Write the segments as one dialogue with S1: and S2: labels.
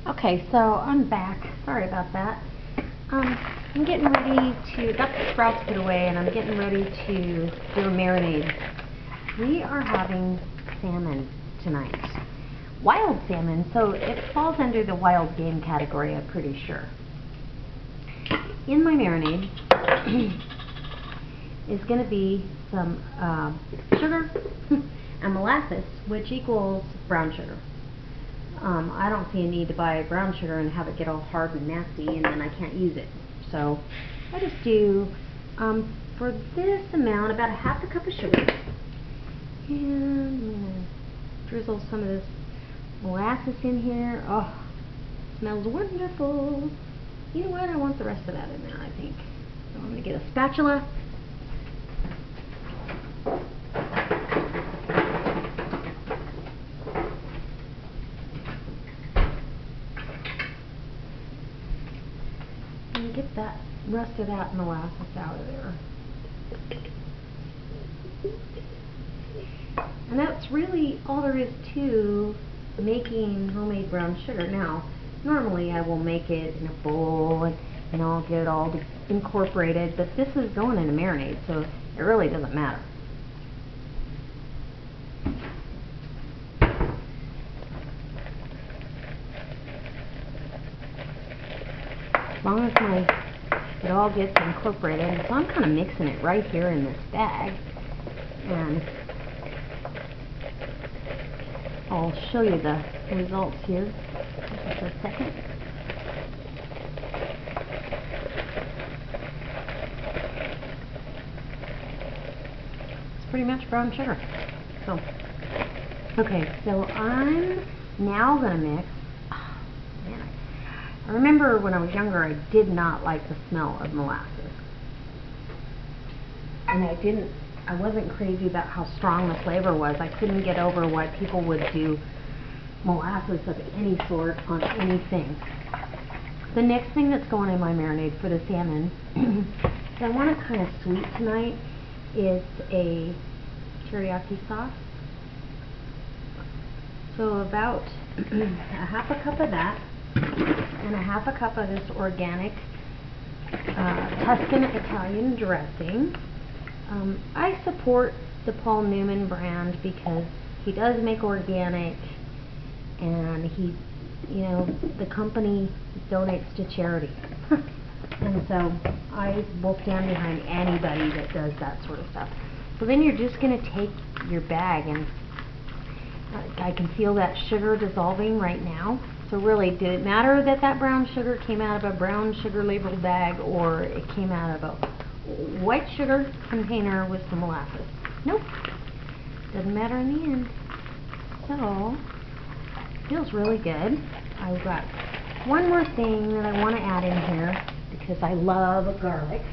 S1: Okay, so I'm back. Sorry about that. I'm getting ready to, got the sprouts put away, and I'm getting ready to do a marinade. We are having salmon tonight. Wild salmon, so it falls under the wild game category, I'm pretty sure. In my marinade is going to be some sugar and molasses, which equals brown sugar. I don't see a need to buy brown sugar and have it get all hard and nasty and then I can't use it. So I just do, for this amount, about a half a cup of sugar. And I'm going to drizzle some of this molasses in here. Oh, smells wonderful. You know what? I want the rest of that in there, I think. So I'm going to get a spatula. And get that rest of that molasses out of there. And that's really all there is to making homemade brown sugar. Now, normally I will make it in a bowl and I'll get it all incorporated, but this is going in a marinade, so it really doesn't matter. As long as it all gets incorporated. So I'm kind of mixing it right here in this bag, and I'll show you the results here in just a second. It's pretty much brown sugar. So, okay, so I'm now going to mix. I remember when I was younger, I did not like the smell of molasses. And I wasn't crazy about how strong the flavor was. I couldn't get over why people would do molasses of any sort on anything. The next thing that's going in my marinade for the salmon, that I want it kind of sweet tonight, is a teriyaki sauce. So about a half a cup of that, and a half a cup of this organic Tuscan Italian dressing. I support the Paul Newman brand because he does make organic, and he, you know, the company donates to charity. And so I will stand behind anybody that does that sort of stuff. So then you're just going to take your bag, and I can feel that sugar dissolving right now. So really, did it matter that that brown sugar came out of a brown sugar labeled bag, or it came out of a white sugar container with some molasses? Nope. Doesn't matter in the end. So, feels really good. I've got one more thing that I want to add in here because I love garlic.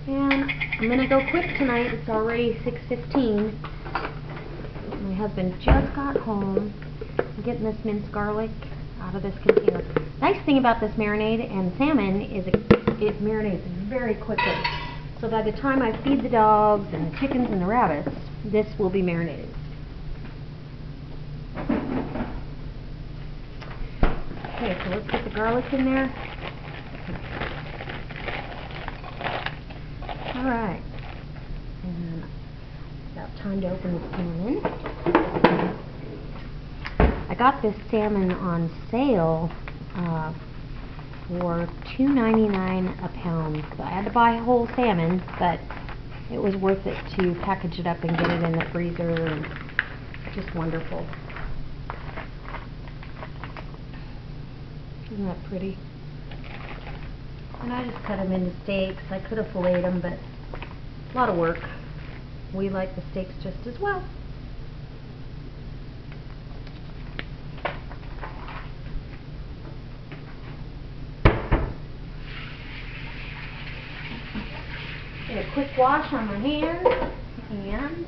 S1: And I'm going to go quick tonight. It's already 6:15. My husband just got home. I'm getting this minced garlic out of this container. Nice thing about this marinade and salmon is it marinates very quickly. So by the time I feed the dogs and the chickens and the rabbits, this will be marinated. Okay, so let's get the garlic in there. Alright, and about time to open the salmon. I got this salmon on sale for $2.99 a pound. So I had to buy whole salmon, but it was worth it to package it up and get it in the freezer, and just wonderful. Isn't that pretty? And I just cut them into steaks. I could have filleted them, but a lot of work. We like the steaks just as well. Get a quick wash on my hands, and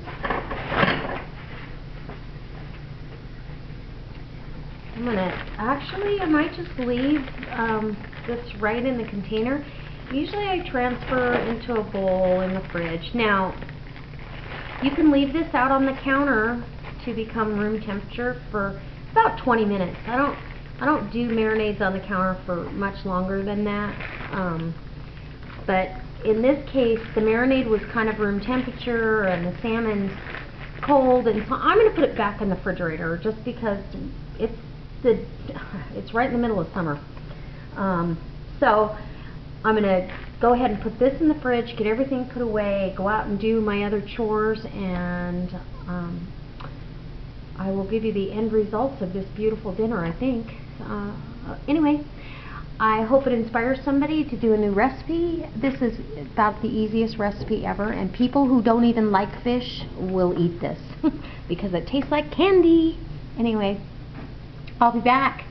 S1: I'm gonna, actually I might just leave this right in the container. Usually I transfer into a bowl in the fridge. Now, You can leave this out on the counter to become room temperature for about 20 minutes. I don't do marinades on the counter for much longer than that. But in this case, the marinade was kind of room temperature and the salmon's cold, and so I'm going to put it back in the refrigerator just because it's right in the middle of summer. So I'm going to go ahead and put this in the fridge, get everything put away, go out and do my other chores, and I will give you the end results of this beautiful dinner, I think. Anyway, I hope it inspires somebody to do a new recipe. This is about the easiest recipe ever, and people who don't even like fish will eat this because it tastes like candy. Anyway, I'll be back.